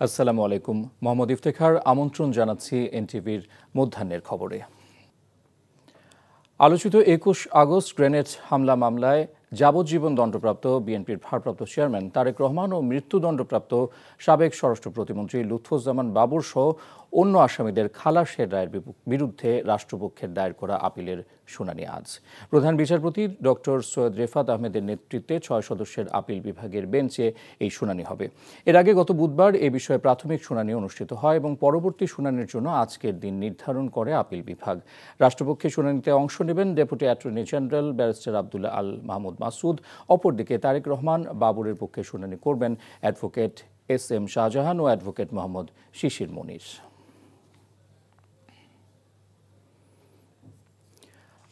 আসসালামু আলাইকুম। মোহাম্মদ ইফতেখার আমন্ত্রণ জানাচ্ছি এনটিভির মধ্যাহ্নের খবরে। আলোচিত ২১ আগস্ট গ্রেনেড হামলা মামলায় যাবজ্জীবন দণ্ডপ্রাপ্ত বিএনপির ভারপ্রাপ্ত চেয়ারম্যান তারেক রহমান ও মৃত্যুদণ্ডপ্রাপ্ত সাবেক স্বরাষ্ট্র প্রতিমন্ত্রী লুৎফুজ্জামান বাবর সহ অন্য আসামিদের খালাসের রায়ের বিরুদ্ধে রাষ্ট্রপক্ষের দায়ের করা আপিলের শুনানি আজ। প্রধান বিচারপতি ডক্টর সৈয়দ রেফাত আহমেদের নেতৃত্বে ৬ সদস্যের আপিল বিভাগের বেঞ্চে এই শুনানি হবে। এর আগে গত বুধবার এ বিষয়ে প্রাথমিক শুনানি অনুষ্ঠিত হয় এবং পরবর্তী শুনানির জন্য আজকের দিন নির্ধারণ করে আপিল বিভাগ। রাষ্ট্রপক্ষে শুনানিতে অংশ নেবেন deputy attorney general barrister Abdullah Al Mahmud Masud. অপরদিকে তারেক রহমান বাবরের পক্ষে শুনানি করবেন অ্যাডভোকেট এস.এম. শাহজাহান ও অ্যাডভোকেট মোহাম্মদ শিশির মনির।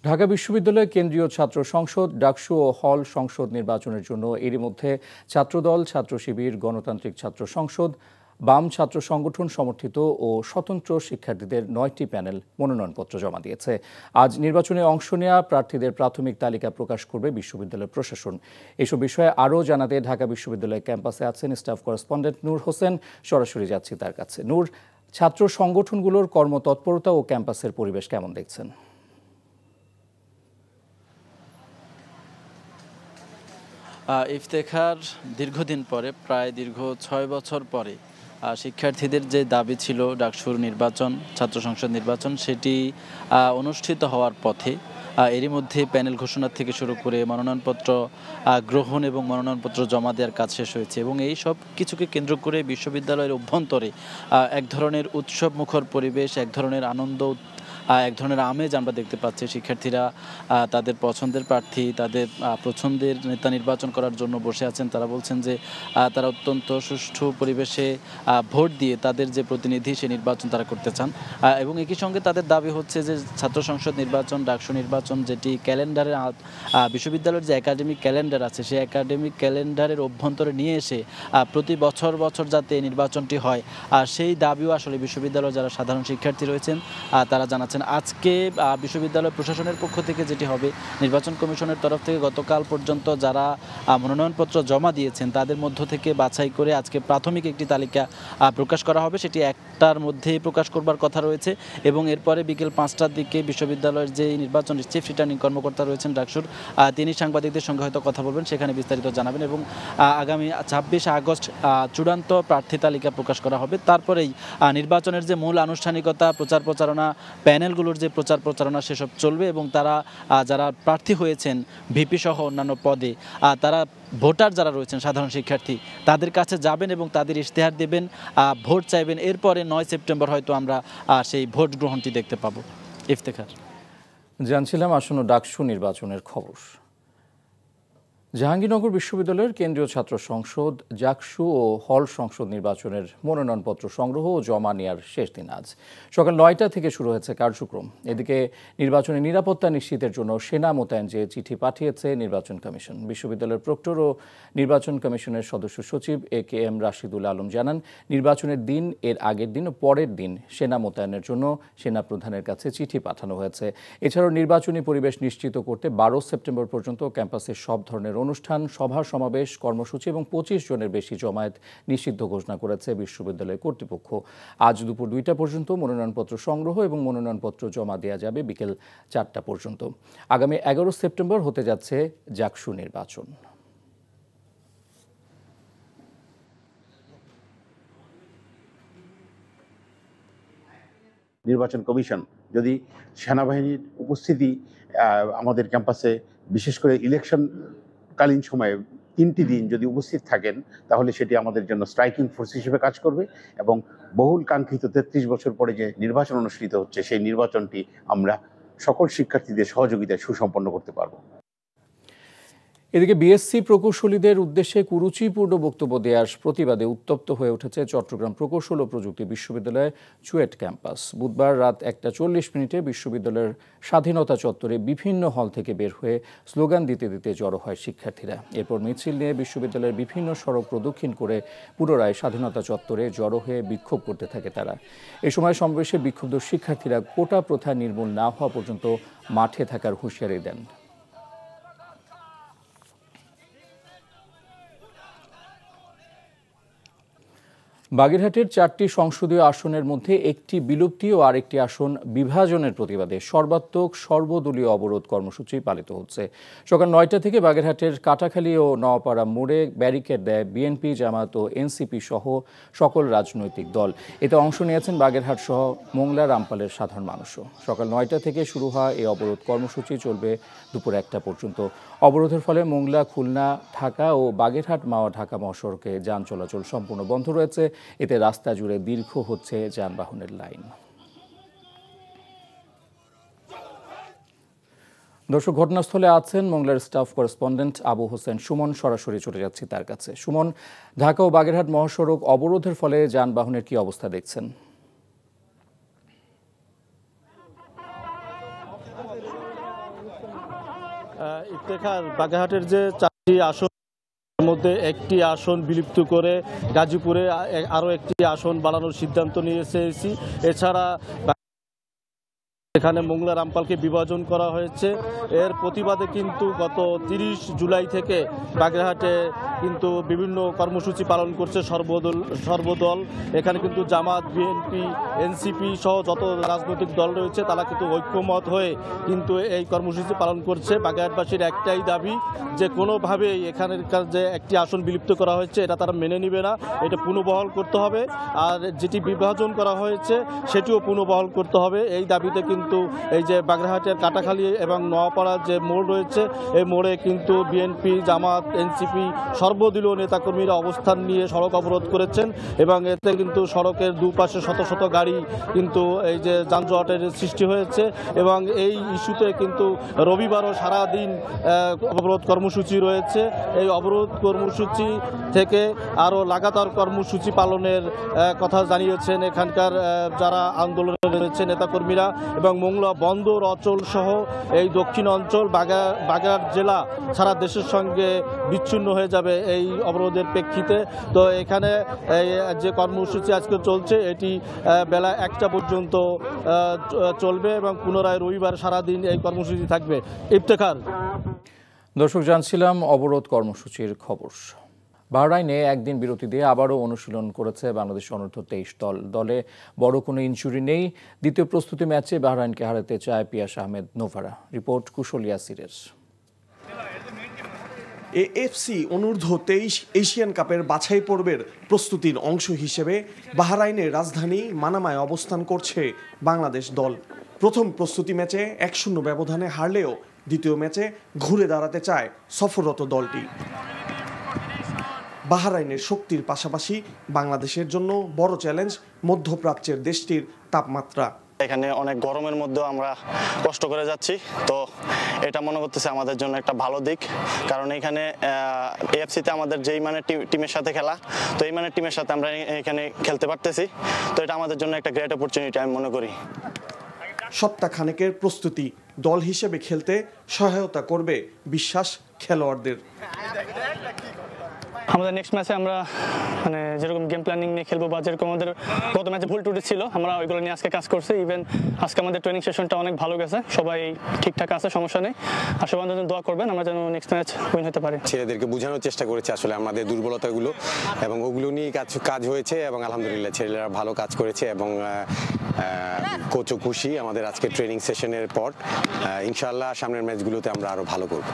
ঢাকা বিশ্ববিদ্যালয় কেন্দ্রীয় ছাত্র সংসদ, ডাকসু ও হল সংসদ নির্বাচনের জন্য এরই মধ্যে ছাত্রদল, ছাত্র শিবির, গণতান্ত্রিক ছাত্র সংসদ, বাম ছাত্র সংগঠন সমর্থিত ও স্বতন্ত্র শিক্ষার্থীদের ৯টি প্যানেল মনোনয়নপত্র জমা দিয়েছে। আজ নির্বাচনে অংশ নেওয়া প্রার্থীদের প্রাথমিক তালিকা প্রকাশ করবে বিশ্ববিদ্যালয় প্রশাসন। এসব বিষয়ে আরও জানাতে ঢাকা বিশ্ববিদ্যালয় ক্যাম্পাসে আছেন স্টাফ করেসপন্ডেন্ট নূর হোসেন। সরাসরি যাচ্ছি তার কাছে। নূর, ছাত্র সংগঠনগুলোর কর্মতৎপরতা ও ক্যাম্পাসের পরিবেশ কেমন দেখছেন? ইফতেখার, দীর্ঘদিন পরে, প্রায় দীর্ঘ ৬ বছর পরে শিক্ষার্থীদের যে দাবি ছিল ডাকসুর নির্বাচন, ছাত্র সংসদ নির্বাচন, সেটি অনুষ্ঠিত হওয়ার পথে। এরই মধ্যে প্যানেল ঘোষণা থেকে শুরু করে মনোনয়নপত্র গ্রহণ এবং মনোনয়নপত্র জমা দেওয়ার কাজ শেষ হয়েছে এবং এই সব কিছুকে কেন্দ্র করে বিশ্ববিদ্যালয়ের অভ্যন্তরে এক ধরনের উৎসব মুখর পরিবেশ, এক ধরনের আনন্দ, এক ধরনের আমেজ আমরা দেখতে পাচ্ছি। শিক্ষার্থীরা তাদের পছন্দের প্রার্থী, তাদের পছন্দের নেতা নির্বাচন করার জন্য বসে আছেন। তারা বলছেন যে তারা অত্যন্ত সুষ্ঠু পরিবেশে ভোট দিয়ে তাদের যে প্রতিনিধি সে নির্বাচন তারা করতে চান এবং একই সঙ্গে তাদের দাবি হচ্ছে যে ছাত্র সংসদ নির্বাচন, ডাকসু নির্বাচন, যেটি ক্যালেন্ডারের বিশ্ববিদ্যালয়ের যে একাডেমিক ক্যালেন্ডার আছে সেই একাডেমিক ক্যালেন্ডারের অভ্যন্তরে নিয়ে এসে প্রতি বছর যাতে নির্বাচনটি হয় সেই দাবিও আসলে বিশ্ববিদ্যালয়ের যারা সাধারণ শিক্ষার্থী রয়েছেন তারা জানাচ্ছেন। আজকে বিশ্ববিদ্যালয় প্রশাসনের পক্ষ থেকে যেটি হবে, নির্বাচন কমিশনের তরফ থেকে গতকাল পর্যন্ত যারা মনোনয়নপত্র জমা দিয়েছেন তাদের মধ্য থেকে বাছাই করে আজকে প্রাথমিক একটি তালিকা প্রকাশ করা হবে। সেটি ১টার মধ্যেই প্রকাশ করবার কথা রয়েছে এবং এরপরে বিকেল ৫টার দিকে বিশ্ববিদ্যালয়ের যে নির্বাচন চিফ রিটার্নিং কর্মকর্তা রয়েছেন ডাকসুর, তিনি সাংবাদিকদের সঙ্গে হয়তো কথা বলবেন, সেখানে বিস্তারিত জানাবেন এবং আগামী ২৬ আগস্ট চূড়ান্ত প্রার্থী তালিকা প্রকাশ করা হবে। তারপরেই নির্বাচনের যে মূল আনুষ্ঠানিকতা, প্রচার প্রচারণা, প্যানেলগুলোর যে প্রচার প্রচারণা সেসব চলবে এবং তারা যারা প্রার্থী হয়েছেন ভিপি সহ অন্যান্য পদে, তারা ভোটার যারা রয়েছেন সাধারণ শিক্ষার্থী তাদের কাছে যাবেন এবং তাদের ইশতেহার দেবেন, ভোট চাইবেন। এরপরে ৯ সেপ্টেম্বর হয়তো আমরা সেই ভোট গ্রহণটি দেখতে পাবো। ইফতেখার, জানছিলাম আসন্ন ডাকসু নির্বাচনের খবর। জাহাঙ্গীরনগর বিশ্ববিদ্যালয়ের কেন্দ্রীয় ছাত্র সংসদ, জাকসু ও হল সংসদ নির্বাচনের মনোনয়নপত্র সংগ্রহ ও জমা নেওয়ার শেষ দিন আজ। সকাল ৯টা থেকে শুরু হয়েছে কার্যক্রম। এদিকে নির্বাচনের নিরাপত্তা নিশ্চিতের জন্য সেনা মোতায়েন যে চিঠি পাঠিয়েছে নির্বাচন কমিশন। বিশ্ববিদ্যালয়ের প্রক্টর ও নির্বাচন কমিশনের সদস্য সচিব এ.কে.এম. রাশিদুল আলম জানান, নির্বাচনের দিন, এর আগের দিন ও পরের দিন সেনা মোতায়েনের জন্য সেনা প্রধানের কাছে চিঠি পাঠানো হয়েছে। এছাড়াও নির্বাচনী পরিবেশ নিশ্চিত করতে ১২ সেপ্টেম্বর পর্যন্ত ক্যাম্পাসে সব ধরনের অনুষ্ঠান, সভা সমাবেশ, কর্মসূচি এবং ২৫ জনের বেশি জমায়েত নিষিদ্ধ ঘোষণা করেছে বিশ্ববিদ্যালয় কর্তৃপক্ষ। আজ দুপুর ২টা পর্যন্ত মনোনয়নপত্র সংগ্রহ এবং মনোনয়নপত্র জমা দেওয়া যাবে বিকেল ৪টা পর্যন্ত। আগামী ১১ সেপ্টেম্বর হতে যাচ্ছে জাকসু নির্বাচন। নির্বাচন কমিশন যদি সেনাবাহিনীর উপস্থিতি আমাদের ক্যাম্পাসে, বিশেষ করে ইলেকশনকালীন সময়ে ৩টি দিন যদি উপস্থিত থাকেন, তাহলে সেটি আমাদের জন্য স্ট্রাইকিং ফোর্স হিসেবে কাজ করবে এবং বহুল কাঙ্ক্ষিত ৩৩ বছর পরে যে নির্বাচন অনুষ্ঠিত হচ্ছে সেই নির্বাচনটি আমরা সকল শিক্ষার্থীদের সহযোগিতায় সুসম্পন্ন করতে পারব। এদিকে বিএসসি প্রকৌশলীদের উদ্দেশ্যে কুরুচিপূর্ণ বক্তব্য দেওয়ার প্রতিবাদে উত্তপ্ত হয়ে উঠেছে চট্টগ্রাম প্রকৌশল ও প্রযুক্তি বিশ্ববিদ্যালয়ের চুয়েট ক্যাম্পাস। বুধবার রাত ১টা ৪০ বিশ্ববিদ্যালয়ের স্বাধীনতা চত্বরে বিভিন্ন হল থেকে বের হয়ে স্লোগান দিতে দিতে জড়ো হয় শিক্ষার্থীরা। এরপর মিছিল নিয়ে বিশ্ববিদ্যালয়ের বিভিন্ন সড়ক প্রদক্ষিণ করে পুনরায় স্বাধীনতা চত্বরে জড়ো হয়ে বিক্ষোভ করতে থাকে তারা। এ সময় সমাবেশে বিক্ষুব্ধ শিক্ষার্থীরা কোটা প্রথা নির্মূল না হওয়া পর্যন্ত মাঠে থাকার হুঁশিয়ারি দেন। বাগেরহাটের 4টি সংসদীয় আসনের মধ্যে একটি বিলুপ্তি ও আরেকটি আসন বিভাজনের প্রতিবাদে সর্বাত্মক সর্বদলীয় অবরোধ কর্মসূচি পালিত হচ্ছে। সকাল 9টা থেকে বাগেরহাটের কাটাখালী ও নওয়াপাড়া মোড়ে ব্যারিকেড দেয় বিএনপি, জামাত ও এনসিপি সহ সকল রাজনৈতিক দল। এতে অংশ নিয়েছেন বাগেরহাট সহ মোংলা, রামপালের সাধারণ মানুষও। সকাল 9টা থেকে শুরু হওয়া এই অবরোধ কর্মসূচি চলবে দুপুর 1টা পর্যন্ত। অবরোধের ফলে মোংলা, খুলনা, ঢাকা ও বাগেরহাট মাওয়া ঢাকা মহাসড়কে যান চলাচল সম্পূর্ণ বন্ধ রয়েছে। এতে রাস্তা জুড়ে দীর্ঘ হচ্ছে যানবাহনের লাইন। দর্শক, ঘটনাস্থলে আছেন মোংলার স্টাফ করেসপন্ডেন্ট আবু হোসেন সুমন। সরাসরি চলে যাচ্ছি তার কাছে। সুমন, ঢাকা ও বাগেরহাট মহাসড়ক অবরোধের ফলে যানবাহনের কি অবস্থা দেখছেন? ইফতেখার, বাগেরহাটের যে 4টি আসন মধ্যে একটি আসন বিলুপ্ত করে গাজীপুরে আরও একটি আসন বাড়ানোর সিদ্ধান্ত নিয়েছে এসি। এছাড়া এখানে মোংলা, রামপালকে বিভাজন করা হয়েছে। এর প্রতিবাদে কিন্তু গত 30 জুলাই থেকে বাগেরহাটে কিন্তু বিভিন্ন কর্মসূচি পালন করছে সর্বদল। এখানে কিন্তু জামাত, বিএনপি, এনসিপি সহ যত রাজনৈতিক দল রয়েছে তারা কিন্তু ঐক্যমত হয়ে কিন্তু এই কর্মসূচি পালন করছে। বাগেরহাটবাসীর একটাই দাবি যে কোনোভাবেই এখানকার যে একটি আসন বিলুপ্ত করা হয়েছে এটা তারা মেনে নিবে না, এটা পুনর্বহাল করতে হবে। আর যেটি বিভাজন করা হয়েছে সেটিও পুনর্বহাল করতে হবে। এই দাবিতে কিন্তু এই যে বাগেরহাটের কাটাখালী এবং নোয়াপাড়ার যে মোড় রয়েছে এই মোড়ে কিন্তু বিএনপি, জামাত, এনসিপি সর্বদলীয় নেতাকর্মীরা অবস্থান নিয়ে সড়ক অবরোধ করেছেন এবং এতে কিন্তু সড়কের দুপাশে শত শত গাড়ি কিন্তু এই যে যানজটের সৃষ্টি হয়েছে। এবং এই ইস্যুতে কিন্তু রবিবারও সারাদিন অবরোধ কর্মসূচি রয়েছে। এই অবরোধ কর্মসূচি থেকে আরও লাগাতার কর্মসূচি পালনের কথা জানিয়েছেন এখানকার যারা আন্দোলনে রয়েছে নেতাকর্মীরা। এবং মোংলা বন্দর অঞ্চল সহ এই দক্ষিণ অঞ্চল বাগেরহাট জেলা সারা দেশের সঙ্গে বিচ্ছিন্ন হয়ে যাবে এই অবরোধের প্রেক্ষিতে। তো এখানে যে কর্মসূচি আজকে চলছে এটি বেলা 1টা পর্যন্ত চলবে এবং পুনরায় রবিবার সারাদিন এই কর্মসূচি থাকবে। ইফতেখার। দর্শক, জানছিলাম অবরোধ কর্মসূচির খবর। বাহরাইনে একদিন বিরতি দিয়ে আবারও অনুশীলন করেছে বাংলাদেশ অনূর্ধ্ব 23 দল। দলে বড় কোনো ইনজুরি নেই। দ্বিতীয় প্রস্তুতি ম্যাচে বাহরাইনকে হারাতে চায় পিয়াস আহমেদ নোভারা। রিপোর্ট কুশল ইয়াসিরের। এএফসি অনূর্ধ্ব 23 এশিয়ান কাপের বাছাই পর্বের প্রস্তুতির অংশ হিসেবে বাহরাইনের রাজধানী মানামায় অবস্থান করছে বাংলাদেশ দল। প্রথম প্রস্তুতি ম্যাচে 1-0 ব্যবধানে হারলেও দ্বিতীয় ম্যাচে ঘুরে দাঁড়াতে চায় সফররত দলটি। বাহরাইনের শক্তির পাশাপাশি বাংলাদেশের জন্য বড় চ্যালেঞ্জ মধ্যপ্রাচ্যের দেশটির তাপমাত্রা। এখানে অনেক গরমের মধ্যেও আমরা কষ্ট করে যাচ্ছি, তো এটা মনে করতেছে আমাদের জন্য একটা ভালো দিক। কারণ এখানে এএফসিতে আমাদের যেই মানের টিমের সাথে খেলা, তো এই মানের টিমের সাথে আমরা এখানে খেলতে পারতেছি, তো এটা আমাদের জন্য একটা গ্রেট অপরচুনিটি আমি মনে করি। সপ্তাহখানেকের প্রস্তুতি দল হিসেবে খেলতে সহায়তা করবে বিশ্বাস খেলোয়াড়দের। আমাদের নেক্সট ম্যাচে আমরা মানে যেরকম গেম প্ল্যানিং নিয়ে খেলবো বা যেরকম আমাদের গত ম্যাচে ভুল টুটি ছিল আমরা ওইগুলো নিয়ে আজকে কাজ করছি। ইভেন আজকে আমাদের ট্রেনিং সেশনটা অনেক ভালো গেছে, সবাই ঠিকঠাক আছে, সমস্যা নেই। আর সবাই জন্য দোয়া করবেন আমরা যেন নেক্সট ম্যাচ উইন হতে পারি। ছেলেদেরকে বোঝানোর চেষ্টা করেছে আসলে আমাদের দুর্বলতাগুলো, এবং ওগুলো নিয়ে কাজ হয়েছে এবং আলহামদুলিল্লাহ ছেলেরা ভালো কাজ করেছে এবং কোচও খুশি আমাদের আজকে ট্রেনিং সেশনের পর। ইনশাআল্লাহ সামনের ম্যাচগুলোতে আমরা আরও ভালো করব।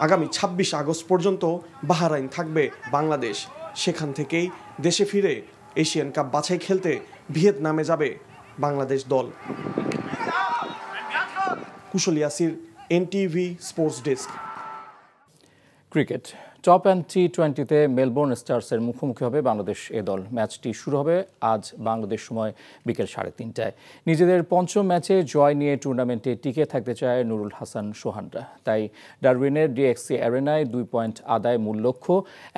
আগামী 26 আগস্ট পর্যন্ত বাহরাইন থাকবে বাংলাদেশ। সেখান থেকেই দেশে ফিরে এশিয়ান কাপ বাছাই খেলতে ভিয়েতনামে যাবে বাংলাদেশ দল। Kushal Yasir, NTV sports desk. Cricket top and টি20তে মেলবোর্ন স্টার্সের মুখোমুখি হবে বাংলাদেশ এ দল। ম্যাচটি শুরু হবে আজ বাংলাদেশ সময় বিকেল 3:30টায়। নিজেদের পঞ্চম ম্যাচে জয় নিয়ে টুর্নামেন্টে টিকে থাকতে চায় নুরুল হাসান সোহানরা। তাই ডারউইনের ডিএক্সি অ্যারেনায় 2 পয়েন্ট আদায় মূল লক্ষ্য।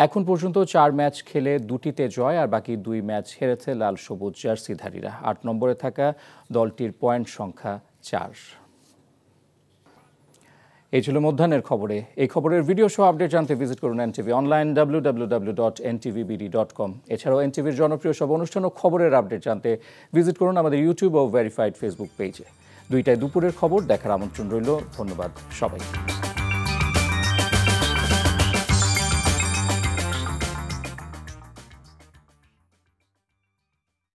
এখন পর্যন্ত 4 ম্যাচ খেলে 2টিতে জয় আর বাকি 2 ম্যাচ হেরেছে লাল সবুজ জার্সিধারীরা। 8 নম্বরে থাকা দলটির পয়েন্ট সংখ্যা 4। এই ছিল মধ্যাহ্নের খবরে। এই খবরের ভিডিও সহ আপডেট জানতে ভিজিট করুন এনটিভি অনলাইন www.ntvbd.com। এছাড়াও এনটিভির জনপ্রিয় সব অনুষ্ঠান ও খবরের আপডেট জানতে ভিজিট করুন আমাদের ইউটিউব ও ভেরিফাইড ফেসবুক পেজে। 2টায় দুপুরের খবর দেখার আমন্ত্রণ রইল। ধন্যবাদ সবাই।